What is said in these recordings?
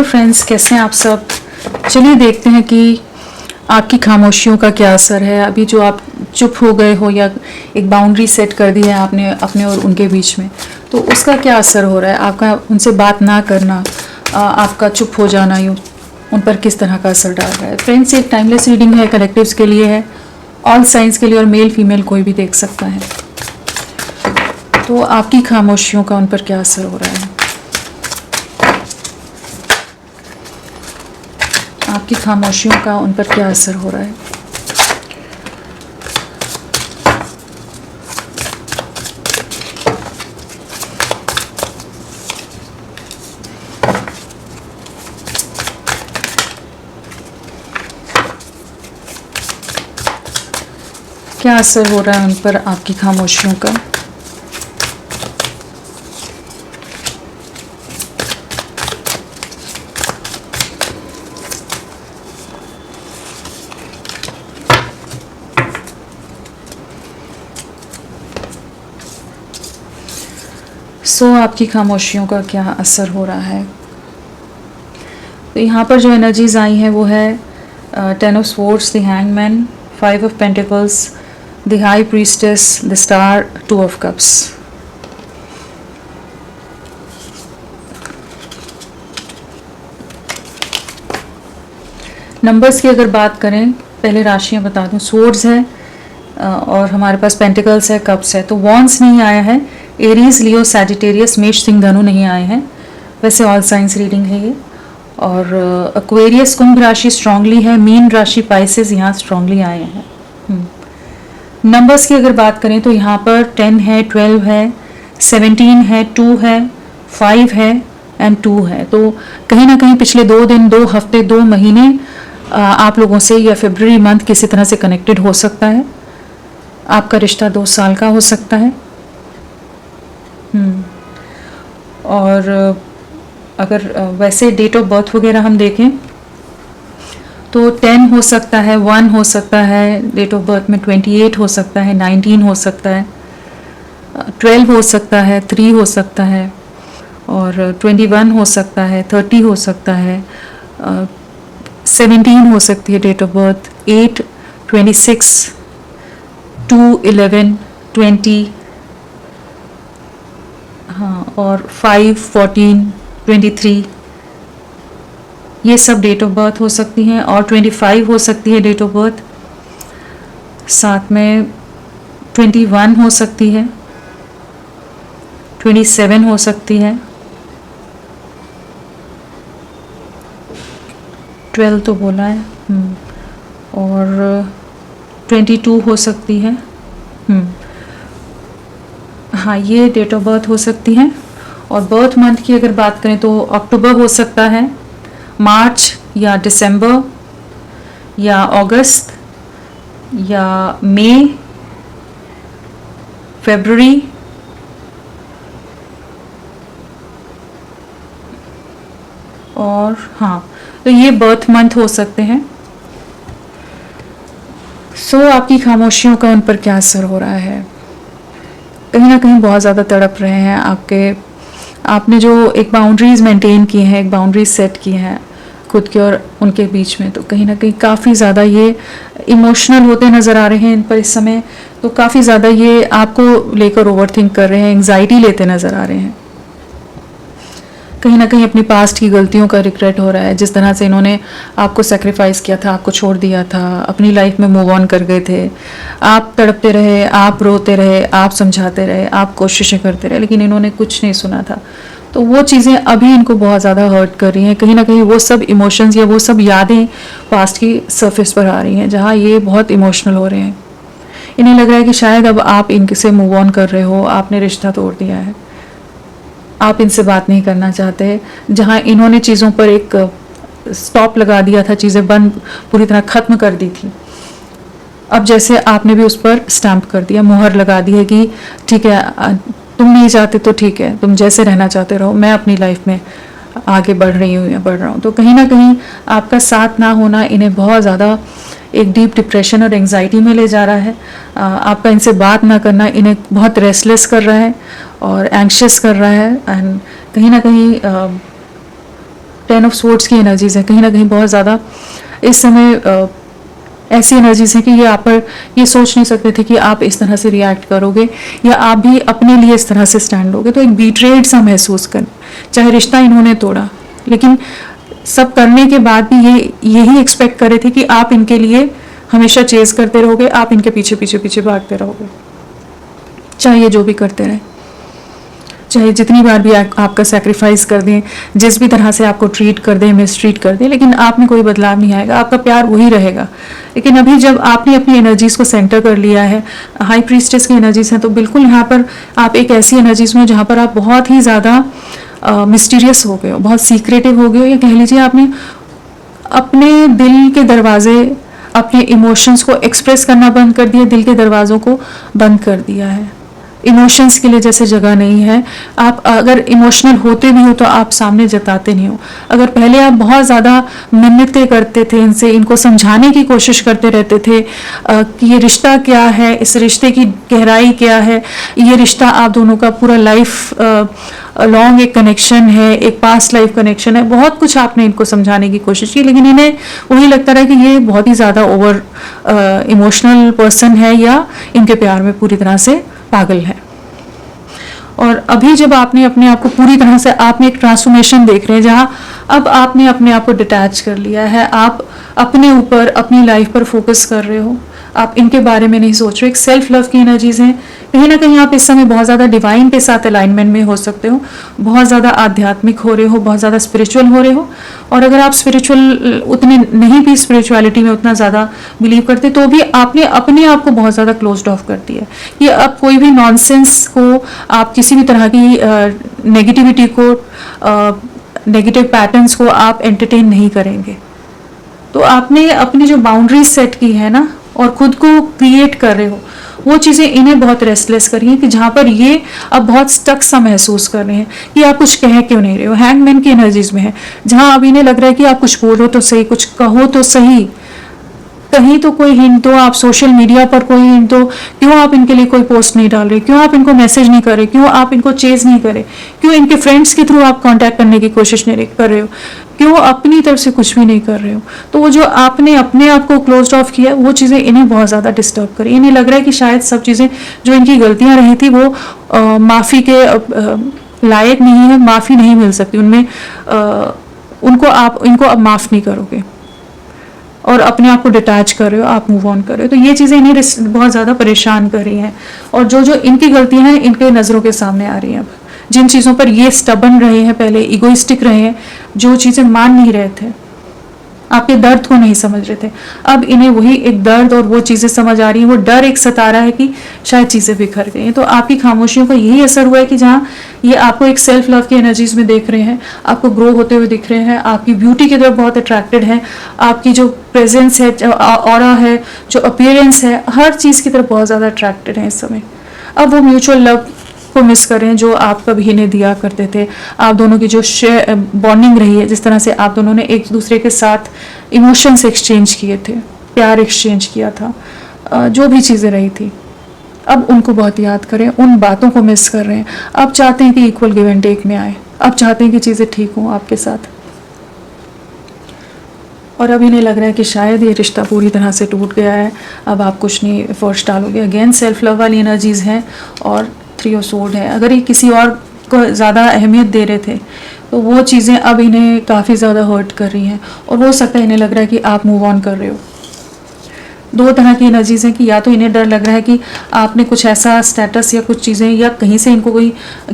Friends, कैसे हैं आप सब। चलिए देखते हैं कि आपकी खामोशियों का क्या असर है। अभी जो आप चुप हो गए हो या एक बाउंड्री सेट कर दी है आपने अपने और उनके बीच में, तो उसका क्या असर हो रहा है। आपका उनसे बात ना करना, आपका चुप हो जाना, यूँ उन पर किस तरह का असर डाल रहा है। फ्रेंड्स, एक टाइमलेस रीडिंग है, कलेक्टिव्स के लिए है, ऑल साइंस के लिए, और मेल फीमेल कोई भी देख सकता है। तो आपकी खामोशियों का उन पर क्या असर हो रहा है। आपकी खामोशियों का उन पर क्या असर हो रहा है। क्या असर हो रहा है उन पर आपकी खामोशियों का। आपकी खामोशियों का क्या असर हो रहा है। तो यहाँ पर जो एनर्जीज आई हैं वो है 10 of swords, the hangman, 5 of pentacles, the high priestess, the star, 2 of cups. Numbers की अगर बात करें, पहले राशियाँ बता दूँ। स्वॉर्ड्स है और हमारे पास पेंटिकल्स है, कप्स है। तो वॉन्ड्स नहीं आया है। एरीज, लियो, सैजिटेरियस, मेष, सिंह, धनु नहीं आए हैं। वैसे ऑल साइंस रीडिंग है ये। और एक्वेरियस, कुंभ राशि स्ट्रांगली है। मीन राशि, पाइसेस यहाँ स्ट्रांगली आए हैं। नंबर्स की अगर बात करें तो यहाँ पर 10 है, 12 है, 17 है, 2 है, 5 है एंड 2 है। तो कहीं ना कहीं पिछले 2 दिन, 2 हफ्ते, 2 महीने आप लोगों से या फरवरी मंथ किसी तरह से कनेक्टेड हो सकता है। आपका रिश्ता 2 साल का हो सकता है। और अगर वैसे डेट ऑफ बर्थ वगैरह हम देखें तो 10 हो सकता है, 1 हो सकता है, डेट ऑफ बर्थ में 28 हो सकता है, 19 हो सकता है, 12 हो सकता है, 3 हो सकता है, और 21 हो सकता है, 30 हो सकता है, 17 हो सकती है डेट ऑफ बर्थ, 8, 26, 2, 11, 20, हाँ, और 5, 14, 23, ये सब डेट ऑफ बर्थ हो सकती हैं। और 25 हो सकती है डेट ऑफ बर्थ, साथ में 21 हो सकती है, 27 हो सकती है, 12 तो बोला है, और 22 हो सकती है। हाँ, ये डेट ऑफ बर्थ हो सकती है। और बर्थ मंथ की अगर बात करें तो अक्टूबर हो सकता है, मार्च या दिसंबर या अगस्त या मई, फरवरी, और हाँ, तो ये बर्थ मंथ हो सकते हैं। आपकी खामोशियों का उन पर क्या असर हो रहा है। कहीं ना कहीं बहुत ज़्यादा तड़प रहे हैं आपने जो एक बाउंड्रीज मेंटेन की हैं, एक बाउंड्रीज सेट की हैं खुद के और उनके बीच में, तो कहीं ना कहीं काफ़ी ज़्यादा ये इमोशनल होते नज़र आ रहे हैं इन पर इस समय। तो काफ़ी ज़्यादा ये आपको लेकर ओवरथिंक कर रहे हैं, एंग्जाइटी लेते नज़र आ रहे हैं। कहीं ना कहीं अपनी पास्ट की गलतियों का रिग्रेट हो रहा है। जिस तरह से इन्होंने आपको सेक्रीफाइस किया था, आपको छोड़ दिया था, अपनी लाइफ में मूव ऑन कर गए थे। आप तड़पते रहे, आप रोते रहे, आप समझाते रहे, आप कोशिशें करते रहे, लेकिन इन्होंने कुछ नहीं सुना था। तो वो चीज़ें अभी इनको बहुत ज़्यादा हर्ट कर रही हैं। कहीं ना कहीं वो सब इमोशंस या वो सब यादें पास्ट की सरफेस पर आ रही हैं, जहाँ ये बहुत इमोशनल हो रहे हैं। इन्हें लग रहा है कि शायद अब आप इनसे मूव ऑन कर रहे हो, आपने रिश्ता तोड़ दिया है, आप इनसे बात नहीं करना चाहते। जहाँ इन्होंने चीज़ों पर एक स्टॉप लगा दिया था, चीज़ें बंद पूरी तरह ख़त्म कर दी थी, अब जैसे आपने भी उस पर स्टैंप कर दिया, मुहर लगा दी है कि ठीक है, तुम नहीं चाहते तो ठीक है, तुम जैसे रहना चाहते रहो, मैं अपनी लाइफ में आगे बढ़ रही हूँ या बढ़ रहा हूँ। तो कहीं ना कहीं आपका साथ ना होना इन्हें बहुत ज़्यादा एक डीप डिप्रेशन और एंग्जाइटी में ले जा रहा है। आपका इनसे बात ना करना इन्हें बहुत रेस्टलेस कर रहा है और एंग्शियस कर रहा है। एंड कहीं ना कहीं 10 ऑफ स्वॉर्ड्स की एनर्जीज है, कहीं ना कहीं बहुत ज़्यादा इस समय ऐसी एनर्जीज हैं कि ये आप पर ये सोच नहीं सकते थे कि आप इस तरह से रिएक्ट करोगे या आप भी अपने लिए इस तरह से स्टैंड लोगे। तो एक बीट्रेड सा महसूस कर, चाहे रिश्ता इन्होंने तोड़ा, लेकिन सब करने के बाद भी ये यही एक्सपेक्ट कर रहे थे कि आप इनके लिए हमेशा चेज करते रहोगे, आप इनके पीछे पीछे पीछे भागते रहोगे, चाहे ये जो भी करते रहे, चाहे जितनी बार भी आपका सेक्रीफाइस कर दें, जिस भी तरह से आपको ट्रीट कर दें, मिसट्रीट कर दें, लेकिन आप में कोई बदलाव नहीं आएगा, आपका प्यार वही रहेगा। लेकिन अभी जब आपने अपनी एनर्जीज को सेंटर कर लिया है, हाई प्रीस्टेस की एनर्जीज हैं, तो बिल्कुल यहाँ पर आप एक ऐसी एनर्जीज में जहाँ पर आप बहुत ही ज़्यादा मिस्टीरियस हो गए हो, बहुत सीक्रेटिव हो गए हो, या कह लीजिए आपने अपने दिल के दरवाजे, अपने इमोशंस को एक्सप्रेस करना बंद कर दिया, दिल के दरवाज़ों को बंद कर दिया है। इमोशंस के लिए जैसे जगह नहीं है। आप अगर इमोशनल होते भी हो तो आप सामने जताते नहीं हो। अगर पहले आप बहुत ज़्यादा मिन्नतें करते थे इनसे, इनको समझाने की कोशिश करते रहते थे कि ये रिश्ता क्या है, इस रिश्ते की गहराई क्या है, ये रिश्ता आप दोनों का पूरा लाइफ लॉन्ग एक कनेक्शन है, एक पास्ट लाइफ कनेक्शन है, बहुत कुछ आपने इनको समझाने की कोशिश की, लेकिन इन्हें वही लगता रहा कि ये बहुत ही ज़्यादा ओवर इमोशनल पर्सन है या इनके प्यार में पूरी तरह से पागल है। और अभी जब आपने अपने आप को पूरी तरह से, आप में एक ट्रांसफॉर्मेशन देख रहे हैं जहां अब आपने अपने आप को डिटैच कर लिया है, आप अपने ऊपर, अपनी लाइफ पर फोकस कर रहे हो, आप इनके बारे में नहीं सोच रहे। एक सेल्फ लव की एनर्जीज हैं, कहीं ना कहीं आप इस समय बहुत ज़्यादा डिवाइन के साथ अलाइनमेंट में हो सकते हो, बहुत ज़्यादा आध्यात्मिक हो रहे हो, बहुत ज़्यादा स्पिरिचुअल हो रहे हो। और अगर आप स्पिरिचुअल उतने नहीं भी स्पिरिचुअलिटी में उतना ज़्यादा बिलीव करते, तो भी आपने अपने आप को बहुत ज़्यादा क्लोज्ड ऑफ कर दिया कि अब कोई भी नॉनसेंस को, आप किसी भी तरह की नेगेटिविटी को, नेगेटिव पैटर्न्स को आप एंटरटेन नहीं करेंगे। तो आपने अपनी जो बाउंड्रीज सेट की है ना, और खुद को क्रिएट कर रहे हो, वो चीज़ें इन्हें बहुत रेस्टलेस करी हैं कि जहाँ पर ये अब बहुत स्टक सा महसूस कर रहे हैं कि आप कुछ कह क्यों नहीं रहे हो। हैंगमैन की एनर्जीज में है, जहाँ अब इन्हें लग रहा है कि आप कुछ बोलो तो सही, कुछ कहो तो सही, कहीं तो कोई हिंट दो, आप सोशल मीडिया पर कोई हिंट दो, क्यों आप इनके लिए कोई पोस्ट नहीं डाल रहे, क्यों आप इनको मैसेज नहीं कर रहे, क्यों आप इनको चेज नहीं करे, क्यों इनके फ्रेंड्स के थ्रू आप कांटेक्ट करने की कोशिश नहीं कर रहे हो, क्यों अपनी तरफ से कुछ भी नहीं कर रहे हो। तो वो जो आपने अपने आप को क्लोज ऑफ किया, वो चीज़ें इन्हें बहुत ज़्यादा डिस्टर्ब करी। इन्हें लग रहा है कि शायद सब चीज़ें जो इनकी गलतियाँ रही थी वो माफ़ी के लायक नहीं है, माफ़ी नहीं मिल सकती उनमें, इनको अब माफ़ नहीं करोगे और अपने आप को डिटैच कर रहे हो, आप मूव ऑन कर रहे हो। तो ये चीज़ें इन्हें बहुत ज़्यादा परेशान कर रही हैं, और जो इनकी गलतियां हैं इनके नज़रों के सामने आ रही हैं। अब जिन चीज़ों पर ये स्टबन रहे हैं, पहले इगोइस्टिक रहे हैं, जो चीज़ें मान नहीं रहे थे, आपके दर्द को नहीं समझ रहे थे, अब इन्हें वही एक दर्द और वो चीज़ें समझ आ रही हैं। वो डर एक सता रहा है कि शायद चीज़ें बिखर गई हैं। तो आपकी खामोशियों का यही असर हुआ है कि जहाँ ये आपको एक सेल्फ लव की एनर्जीज में देख रहे हैं, आपको ग्रो होते हुए दिख रहे हैं, आपकी ब्यूटी की तरफ बहुत अट्रैक्टेड है, आपकी जो प्रेजेंस है, जो ऑरा है, जो अपीयरेंस है, हर चीज़ की तरफ बहुत ज़्यादा अट्रैक्टेड है इस समय। अब वो म्यूचुअल लव को मिस कर रहे हैं जो आप कभी इन्हें दिया करते थे। आप दोनों की जो बॉन्डिंग रही है, जिस तरह से आप दोनों ने एक दूसरे के साथ इमोशंस एक्सचेंज किए थे, प्यार एक्सचेंज किया था, जो भी चीज़ें रही थी, अब उनको बहुत याद करें, उन बातों को मिस कर रहे हैं। अब चाहते हैं कि इक्वल गिव एंड टेक में आए, अब चाहते हैं कि चीज़ें ठीक हों आपके साथ। और अब इन्हें लग रहा है कि शायद ये रिश्ता पूरी तरह से टूट गया है, अब आप कुछ नहीं एफर्ट्स डालोगे। अगेन सेल्फ लव वाली एनर्जीज हैं और 3 ऑफ स्वॉर्ड है। अगर ये किसी और को ज़्यादा अहमियत दे रहे थे तो वो चीज़ें अब इन्हें काफ़ी ज़्यादा हर्ट कर रही हैं, और हो सकता है इन्हें लग रहा है कि आप मूव ऑन कर रहे हो। 2 तरह की एनर्जीज हैं कि या तो इन्हें डर लग रहा है कि आपने कुछ ऐसा स्टेटस या कुछ चीज़ें, या कहीं से इनको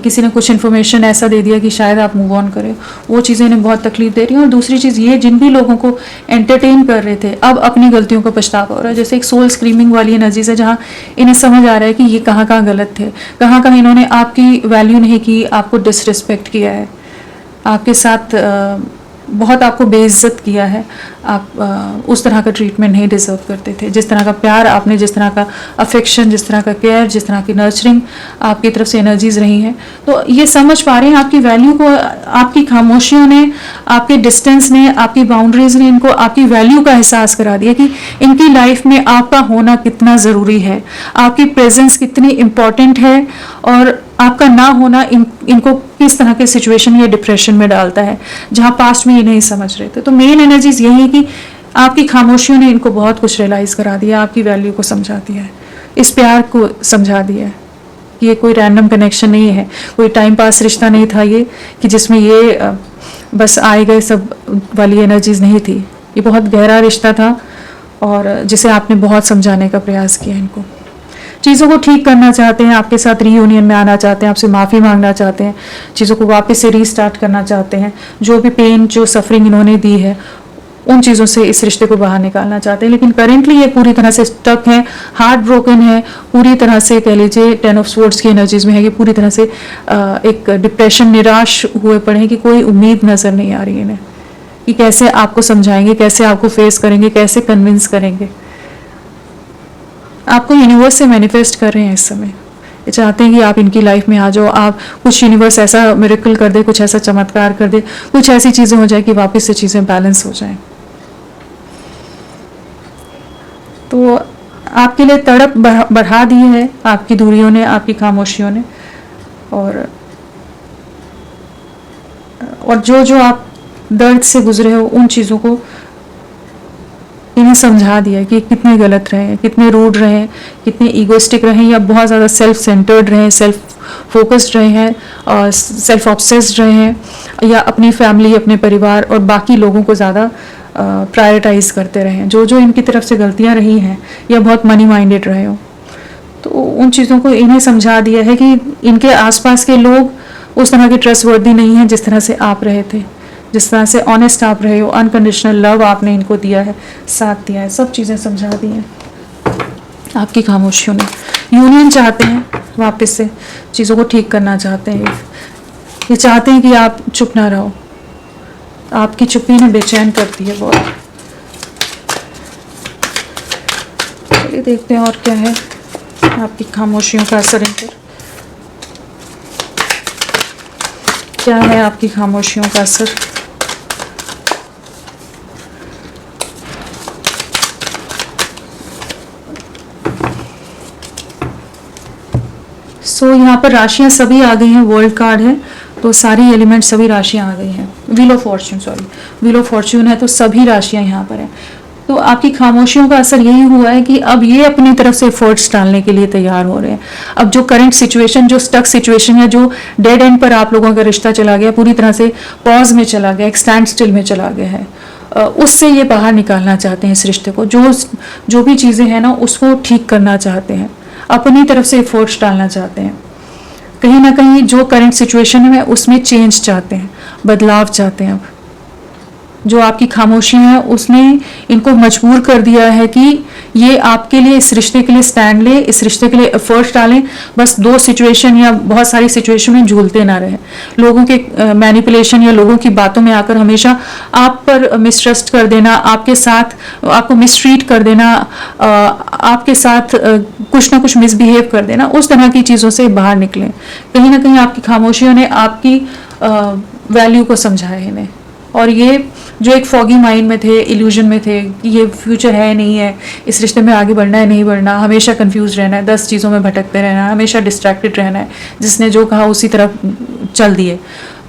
किसी ने कुछ इन्फॉर्मेशन ऐसा दे दिया कि शायद आप मूव ऑन करें, वो चीज़ें इन्हें बहुत तकलीफ दे रही हैं। और दूसरी चीज़ ये, जिन भी लोगों को एंटरटेन कर रहे थे अब अपनी गलतियों का पछतावा हो रहा है। जैसे एक सोल स्क्रीमिंग वाली एनर्जीज है, जहाँ इन्हें समझ आ रहा है कि ये कहाँ कहाँ गलत थे, कहाँ कहाँ इन्होंने आपकी वैल्यू नहीं की, आपको डिसरिस्पेक्ट किया है, आपके साथ बहुत आपको बेइज्जत किया है, आप उस तरह का ट्रीटमेंट नहीं डिज़र्व करते थे। जिस तरह का प्यार आपने, जिस तरह का अफेक्शन, जिस तरह का केयर, जिस तरह की नर्चरिंग आपकी तरफ से एनर्जीज रही हैं, तो ये समझ पा रहे हैं आपकी वैल्यू को। आपकी खामोशियों ने, आपके डिस्टेंस ने, आपकी बाउंड्रीज ने इनको आपकी वैल्यू का एहसास करा दिया कि इनकी लाइफ में आपका होना कितना ज़रूरी है, आपकी प्रेजेंस कितनी इम्पॉर्टेंट है, और आपका ना होना इनको किस तरह के सिचुएशन या डिप्रेशन में डालता है जहाँ पास्ट में ये नहीं समझ रहे थे। तो मेन एनर्जीज यही है कि आपकी खामोशियों ने इनको बहुत कुछ रियलाइज करा दिया, आपकी वैल्यू को समझा दिया है, इस प्यार को समझा दिया है कि ये कोई रैंडम कनेक्शन नहीं है, कोई टाइम पास रिश्ता नहीं था ये, कि जिसमें ये बस आए गए सब वाली एनर्जीज नहीं थी। ये बहुत गहरा रिश्ता था और जिसे आपने बहुत समझाने का प्रयास किया इनको। चीज़ों को ठीक करना चाहते हैं, आपके साथ रीयूनियन में आना चाहते हैं, आपसे माफ़ी मांगना चाहते हैं, चीज़ों को वापस से रीस्टार्ट करना चाहते हैं। जो भी पेन, जो सफरिंग इन्होंने दी है, उन चीज़ों से इस रिश्ते को बाहर निकालना चाहते हैं। लेकिन करेंटली ये पूरी तरह से स्टक है, हार्ट ब्रोकन है, पूरी तरह से कह लीजिए 10 ऑफ स्वॉर्ड्स की एनर्जीज में है कि पूरी तरह से एक डिप्रेशन, निराश हुए पड़े हैं कि कोई उम्मीद नज़र नहीं आ रही है इन्हें कि कैसे आपको समझाएंगे, कैसे आपको फेस करेंगे, कैसे कन्विंस करेंगे। आपको यूनिवर्स से मैनिफेस्ट कर रहे हैं इस समय, ये चाहते हैं कि आप इनकी लाइफ में आ जाओ, आप कुछ यूनिवर्स ऐसा मिरेकल कर दे, कुछ ऐसा चमत्कार कर दे, कुछ ऐसी चीज़ें हो जाए कि वापस से चीज़ें बैलेंस हो जाएं। तो आपके लिए तड़प बढ़ा दी है आपकी दूरियों ने, आपकी खामोशियों ने, और जो आप दर्द से गुजरे हो उन चीज़ों को इन्हें समझा दिया कि कितने गलत रहे, कितने रूड रहे, कितने ईगोइस्टिक रहे, या बहुत ज़्यादा सेल्फ सेंटर्ड रहे, सेल्फ फोकस्ड रहे हैं, और सेल्फ ऑब्सेस्ड रहे हैं, या अपनी फैमिली, अपने परिवार और बाकी लोगों को ज़्यादा प्रायोरिटाइज करते रहे हैं। जो इनकी तरफ से गलतियां रही हैं, या बहुत मनी माइंडेड रहे हो, तो उन चीज़ों को इन्हें समझा दिया है कि इनके आसपास के लोग उस तरह के ट्रस्टवर्दी नहीं हैं जिस तरह से आप रहे थे, जिस तरह से ऑनेस्ट आप रहे हो, अनकंडीशनल लव आपने इनको दिया है, साथ दिया है, सब चीज़ें समझा दी हैं आपकी खामोशियों ने। यूनियन चाहते हैं, वापस से चीज़ों को ठीक करना चाहते हैं, ये चाहते हैं कि आप चुप ना रहो, आपकी चुप्पी ने बेचैन करती है बहुत। चलिए देखते हैं और क्या है आपकी खामोशियों का असर इन पर, क्या है आपकी खामोशियों का असर। यहाँ पर राशियां सभी आ गई हैं, वर्ल्ड कार्ड है तो सारी एलिमेंट सभी राशियां आ गई हैं। Wheel of Fortune, wheel of Fortune है तो सभी राशियां यहाँ पर हैं। तो आपकी खामोशियों का असर यही हुआ है कि अब ये अपनी तरफ से एफर्ट्स डालने के लिए तैयार हो रहे हैं। अब जो करंट सिचुएशन, जो स्टक सिचुएशन है, जो डेड एंड पर आप लोगों का रिश्ता चला गया, पूरी तरह से पॉज में चला गया, एक स्टैंड स्टिल में चला गया है, उससे ये बाहर निकालना चाहते हैं इस रिश्ते को। जो भी चीज़ें हैं ना उसको ठीक करना चाहते हैं, अपनी तरफ से एफर्ट्स डालना चाहते हैं। कहीं ना कहीं जो करंट सिचुएशन है उसमें चेंज चाहते हैं, बदलाव चाहते हैं। अब जो आपकी खामोशी है उसने इनको मजबूर कर दिया है कि ये आपके लिए, इस रिश्ते के लिए स्टैंड ले, इस रिश्ते के लिए एफर्ट्स डालें। बस दो सिचुएशन या बहुत सारी सिचुएशन में झूलते ना रहे, लोगों के मैनिपुलेशन या लोगों की बातों में आकर हमेशा आप पर मिसट्रस्ट कर देना, आपके साथ आपको मिसट्रीट कर देना, आपके साथ कुछ ना कुछ मिसबिहेव कर देना, उस तरह की चीज़ों से बाहर निकलें। कहीं ना कहीं आपकी खामोशियों ने आपकी वैल्यू को समझाया इन्हें, और ये जो एक फॉगी माइंड में थे, इल्यूजन में थे कि ये फ्यूचर है नहीं है, इस रिश्ते में आगे बढ़ना है नहीं बढ़ना, हमेशा कंफ्यूज रहना है, 10 चीज़ों में भटकते रहना है, हमेशा डिस्ट्रैक्टेड रहना है, जिसने जो कहा उसी तरफ चल दिए।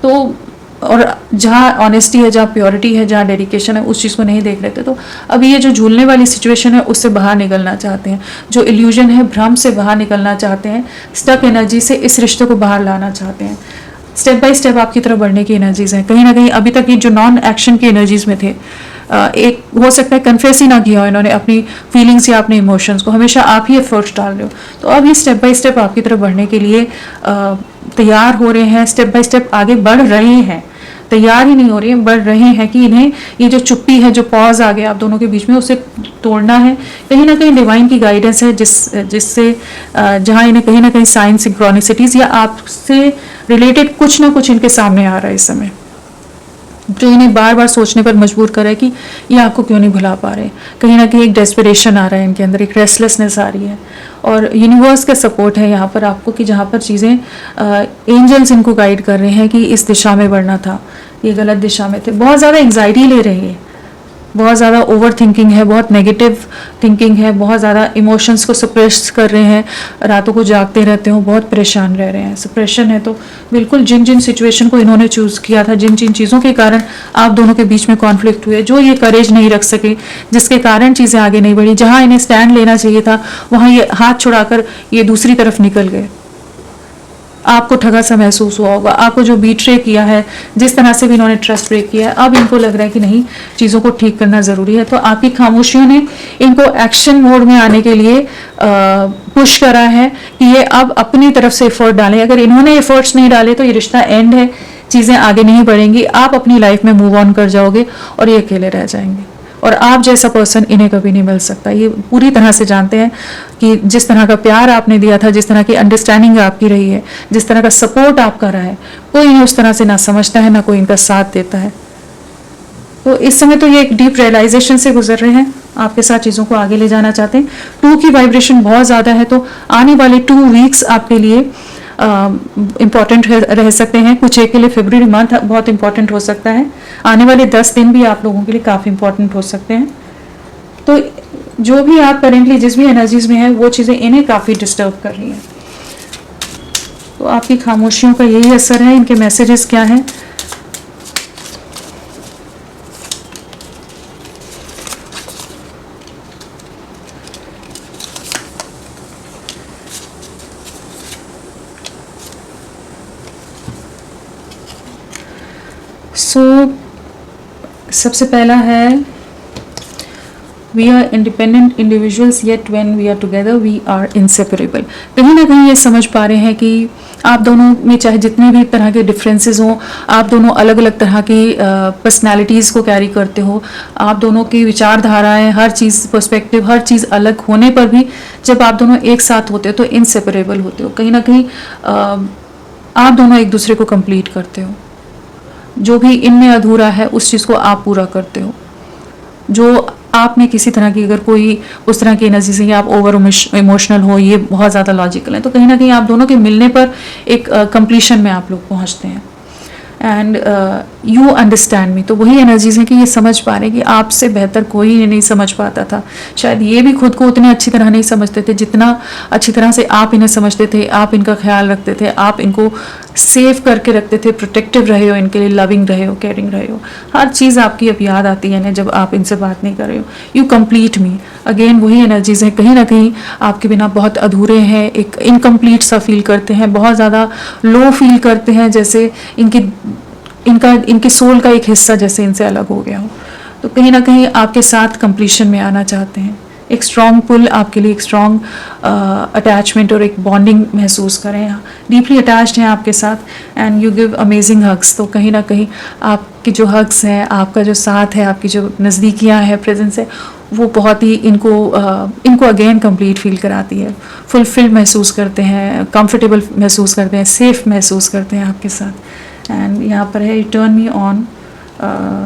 तो और जहाँ ऑनेस्टी है, जहाँ प्योरिटी है, जहाँ डेडिकेशन है, उस चीज़ को नहीं देख रहे थे। तो अब ये जो झूलने वाली सिचुएशन है उससे बाहर निकलना चाहते हैं, जो इल्यूजन है, भ्रम से बाहर निकलना चाहते हैं, स्टक एनर्जी से इस रिश्ते को बाहर लाना चाहते हैं। स्टेप बाय स्टेप आपकी तरफ बढ़ने की एनर्जीज हैं। कहीं ना कहीं अभी तक ये जो नॉन एक्शन की एनर्जीज में थे, एक हो सकता है कन्फेस ही ना किया हो इन्होंने अपनी फीलिंग्स या अपने इमोशंस को, हमेशा आप ही एफर्ट्स डाल रहे हो। तो अब ये स्टेप बाय स्टेप आपकी तरफ बढ़ने के लिए तैयार हो रहे हैं, स्टेप बाय स्टेप आगे बढ़ रहे हैं, तैयार ही नहीं हो रही है, बढ़ रहे हैं कि इन्हें ये जो चुप्पी है, जो पॉज आ गया आप दोनों के बीच में, उसे तोड़ना है। कहीं ना कहीं डिवाइन की गाइडेंस है जिससे जहाँ इन्हें कहीं ना कहीं साइन, सिंक्रोनिसिटीज या आपसे रिलेटेड कुछ ना कुछ इनके सामने आ रहा है इस समय। जो इन्हें बार बार सोचने पर मजबूर कर रहा है कि ये आपको क्यों नहीं भुला पा रहे। कहीं ना कहीं एक डेस्परेशन आ रहा है इनके अंदर, एक रेस्टलेसनेस आ रही है, और यूनिवर्स का सपोर्ट है यहाँ पर आपको कि जहाँ पर चीज़ें एंजल्स इनको गाइड कर रहे हैं कि इस दिशा में बढ़ना था, ये गलत दिशा में थे। बहुत ज़्यादा एंग्जाइटी ले रही है, बहुत ज़्यादा ओवर थिंकिंग है, बहुत नेगेटिव थिंकिंग है, बहुत ज़्यादा इमोशंस को सप्रेस कर रहे हैं, रातों को जागते रहते हो, बहुत परेशान रह रहे हैं। सप्रेशन है तो बिल्कुल जिन जिन सिचुएशन को इन्होंने चूज़ किया था, जिन जिन चीज़ों के कारण आप दोनों के बीच में कॉन्फ्लिक्ट हुए, जो ये करेज नहीं रख सके, जिसके कारण चीज़ें आगे नहीं बढ़ी, जहाँ इन्हें स्टैंड लेना चाहिए था वहाँ ये हाथ छुड़ाकर ये दूसरी तरफ निकल गए। आपको ठगा सा महसूस हुआ होगा, आपको जो बीट्रे किया है, जिस तरह से भी इन्होंने ट्रस्ट ब्रेक किया है, अब इनको लग रहा है कि नहीं, चीज़ों को ठीक करना ज़रूरी है। तो आपकी खामोशियों ने इनको एक्शन मोड में आने के लिए पुश करा है कि ये अब अपनी तरफ से एफर्ट डालें। अगर इन्होंने एफर्ट्स नहीं डाले तो ये रिश्ता एंड है, चीज़ें आगे नहीं बढ़ेंगी, आप अपनी लाइफ में मूव ऑन कर जाओगे और ये अकेले रह जाएंगे। और आप जैसा पर्सन इन्हें कभी नहीं मिल सकता, ये पूरी तरह से जानते हैं कि जिस तरह का प्यार आपने दिया था, जिस तरह की अंडरस्टैंडिंग आपकी रही है, जिस तरह का सपोर्ट आपका रहा है, कोई इन्हें उस तरह से ना समझता है, ना कोई इनका साथ देता है। तो इस समय तो ये एक डीप रियलाइजेशन से गुजर रहे हैं, आपके साथ चीज़ों को आगे ले जाना चाहते हैं। 2 की वाइब्रेशन बहुत ज़्यादा है, तो आने वाले 2 वीक्स आपके लिए इम्पॉर्टेंट रह सकते हैं। कुछ एक के लिए फरवरी मंथ बहुत इंपॉर्टेंट हो सकता है, आने वाले 10 दिन भी आप लोगों के लिए काफ़ी इंपॉर्टेंट हो सकते हैं। तो जो भी आप करेंटली जिस भी एनर्जीज में है, वो चीज़ें इन्हें काफ़ी डिस्टर्ब कर रही हैं। तो आपकी खामोशियों का यही असर है। इनके मैसेजेस क्या हैं? सबसे पहला है, we are independent individuals yet when we are together we are inseparable. कहीं ना कहीं ये समझ पा रहे हैं कि आप दोनों में चाहे जितने भी तरह के डिफरेंसेस हों, आप दोनों अलग अलग तरह की पर्सनैलिटीज़ को कैरी करते हो, आप दोनों की विचारधाराएं, हर चीज़ पर्सपेक्टिव, हर चीज़ अलग होने पर भी जब आप दोनों एक साथ होते हो तो इनसेपरेबल होते हो। कहीं ना कहीं आप दोनों एक दूसरे को कंप्लीट करते हो। जो भी इनमें अधूरा है उस चीज़ को आप पूरा करते हो। जो आप में किसी तरह की अगर कोई उस तरह की एनर्जी से आप ओवर इमोशनल हो, ये बहुत ज़्यादा लॉजिकल है, तो कहीं ना कहीं आप दोनों के मिलने पर एक कंप्लीशन में आप लोग पहुंचते हैं। एंड यू अंडरस्टैंड मी, तो वही एनर्जीज हैं कि ये समझ पा रहे हैं कि आपसे बेहतर कोई इन्हें नहीं समझ पाता था। शायद ये भी खुद को उतने अच्छी तरह नहीं समझते थे जितना अच्छी तरह से आप इन्हें समझते थे, आप इनका ख्याल रखते थे, आप इनको सेव करके रखते थे, प्रोटेक्टिव रहे हो इनके लिए, लविंग रहे हो, केयरिंग रहे हो। हर चीज़ आपकी अब याद आती है इन्हें जब आप इनसे बात नहीं कर रहे हो। यू कंप्लीट मी, अगेन वही एनर्जीज हैं, कहीं ना कहीं आपके बिना बहुत अधूरे हैं, एक इनकम्प्लीट सा फील करते हैं, बहुत ज़्यादा लो फील करते हैं, जैसे इनकी सोल का एक हिस्सा जैसे इनसे अलग हो गया हो। तो कहीं ना कहीं आपके साथ कंप्लीशन में आना चाहते हैं। एक स्ट्रॉन्ग पुल आपके लिए, एक स्ट्रॉन्ग अटैचमेंट और एक बॉन्डिंग महसूस करें, डीपली अटैच्ड हैं आपके साथ। And you give amazing hugs, तो कहीं ना कहीं आपके जो हग्स हैं, आपका जो साथ है, आपकी जो नज़दीकियाँ है, प्रेजेंस है, वो बहुत ही इनको अगेन कंप्लीट फील कराती है। फुलफिल महसूस करते हैं, कंफर्टेबल महसूस करते हैं, सेफ महसूस करते हैं आपके साथ। एंड यहाँ पर है, turn me on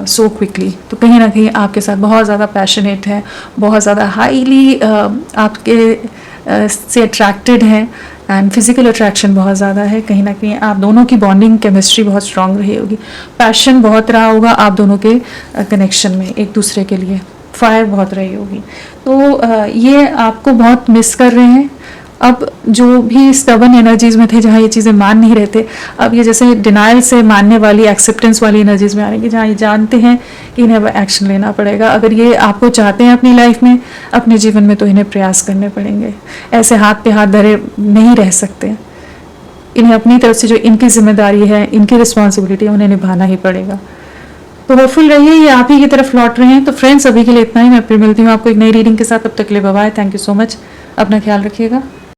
so quickly, तो कहीं ना कहीं आपके साथ बहुत ज़्यादा पैशनेट है, बहुत ज़्यादा हाईली आपके से अट्रैक्टेड है, एंड फिजिकल अट्रैक्शन बहुत ज़्यादा है। कहीं ना कहीं आप दोनों की बॉन्डिंग केमिस्ट्री बहुत स्ट्रांग रही होगी, पैशन बहुत रहा होगा आप दोनों के कनेक्शन में, एक दूसरे के लिए फायर बहुत रही होगी। तो ये आपको बहुत मिस कर रहे हैं। अब जो भी स्टबन एनर्जीज में थे, जहाँ ये चीज़ें मान नहीं रहे थे, अब ये जैसे डिनाइल से मानने वाली, एक्सेप्टेंस वाली एनर्जीज में आ रही है, जहाँ ये जानते हैं कि इन्हें अब एक्शन लेना पड़ेगा। अगर ये आपको चाहते हैं अपनी लाइफ में, अपने जीवन में, तो इन्हें प्रयास करने पड़ेंगे। ऐसे हाथ पे हाथ धरे नहीं रह सकते। इन्हें अपनी तरफ से जो इनकी जिम्मेदारी है, इनकी रिस्पॉन्सिबिलिटी है, उन्हें निभाना ही पड़ेगा। तो होपफुल रहिए, ये आप ही की तरफ लौट रहे हैं। तो फ्रेंड्स, अभी के लिए इतना ही। मैं फिर मिलती हूँ आपको एक नई रीडिंग के साथ। तब तक के लिए bye bye. Thank you so much. अपना ख्याल रखिएगा।